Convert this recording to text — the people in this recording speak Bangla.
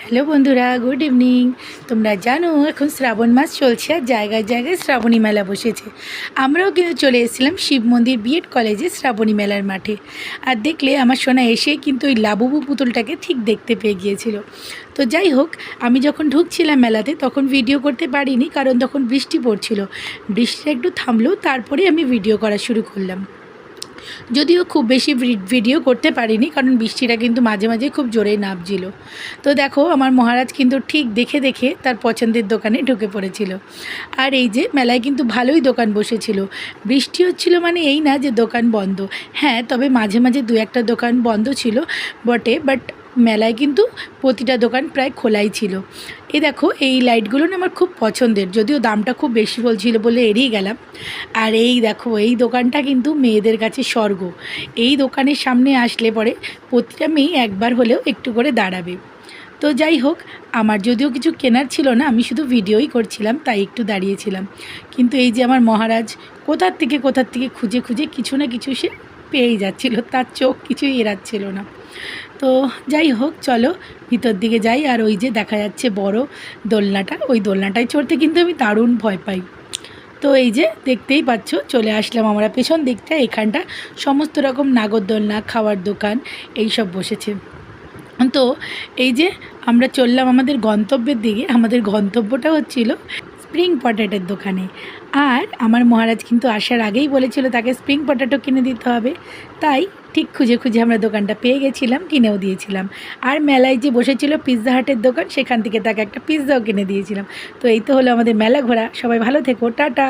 হ্যালো বন্ধুরা, গুড ইভিনিং। তোমরা জানো এখন শ্রাবণ মাস চলছে আর জায়গায় জায়গায় শ্রাবণী মেলা বসেছে। আমরাও কিন্তু চলে এসেছিলাম শিব মন্দির বিএড কলেজে শ্রাবণী মেলার মাঠে। আর দেখলে আমার সোনা এসেই কিন্তু ওই লাবুবু পুতুলটাকে ঠিক দেখতে পেয়ে গিয়েছিল। তো যাই হোক, আমি যখন ঢুকছিলাম মেলাতে তখন ভিডিও করতে পারিনি, কারণ তখন বৃষ্টি পড়ছিল। বৃষ্টিটা একটু থামলো, তারপরে আমি ভিডিও করা শুরু করলাম। যদিও খুব বেশি ভিডিও করতে পারিনি, কারণ বৃষ্টিটা কিন্তু মাঝে মাঝে খুব জোরে নামছিল। তো দেখো, আমার মহারাজ কিন্তু ঠিক দেখে দেখে তার পছন্দের দোকানে ঢুকে পড়েছিল। আর এই যে মেলায় কিন্তু ভালোই দোকান বসেছিল। বৃষ্টি হচ্ছিল মানে এই না যে দোকান বন্ধ। হ্যাঁ, তবে মাঝে মাঝে দু একটা দোকান বন্ধ ছিল বটে, বাট মেলায় কিন্তু প্রতিটা দোকান প্রায় খোলাই ছিল। এই দেখো, এই লাইটগুলো না আমার খুব পছন্দের, যদিও দামটা খুব বেশি বলছিল বলে এড়িয়ে গেলাম। আর এই দেখো, এই দোকানটা কিন্তু মেয়েদের কাছে স্বর্গ। এই দোকানের সামনে আসলে পরে প্রতিটা মেয়ে একবার হলেও একটু করে দাঁড়াবে। তো যাই হোক, আমার যদিও কিছু কেনার ছিল না, আমি শুধু ভিডিওই করছিলাম, তাই একটু দাঁড়িয়েছিলাম। কিন্তু এই যে আমার মহারাজ কোথার থেকে খুঁজে খুঁজে কিছু না কিছু সে পেয়েই যাচ্ছিল, তার চোখ কিছুই এড়াচ্ছিল না। তো যাই হোক, চলো ভিতর দিকে যাই। আর ওই যে দেখা যাচ্ছে বড় দোলনাটা, ওই দোলনাটায় চড়তে কিন্তু আমি দারুণ ভয় পাই। তো এই যে দেখতেই পাচ্ছ, চলে আসলাম আমরা পেছন দিকটা। এখানটা সমস্ত রকম নাগরদোলনা, খাওয়ার দোকান এইসব বসেছে। তো এই যে আমরা চললাম আমাদের গন্তব্যের দিকে। আমাদের গন্তব্যটা হচ্ছিল স্প্রিং পটেটোর দোকানে। আর আমার মহারাজ কিন্তু আসার আগেই বলেছিল তাকে স্প্রিং পটেটো কিনে দিতে হবে। তাই ঠিক খুঁজে খুঁজে আমরা দোকানটা পেয়ে গেছিলাম, কিনেও দিয়েছিলাম। আর মেলায় যে বসেছিল পিৎজা হাটের দোকান, সেখান থেকে তাকে একটা পিৎজাও কিনে দিয়েছিলাম। তো এই তো হলো আমাদের মেলা ঘোরা। সবাই ভালো থেকো, টাটা।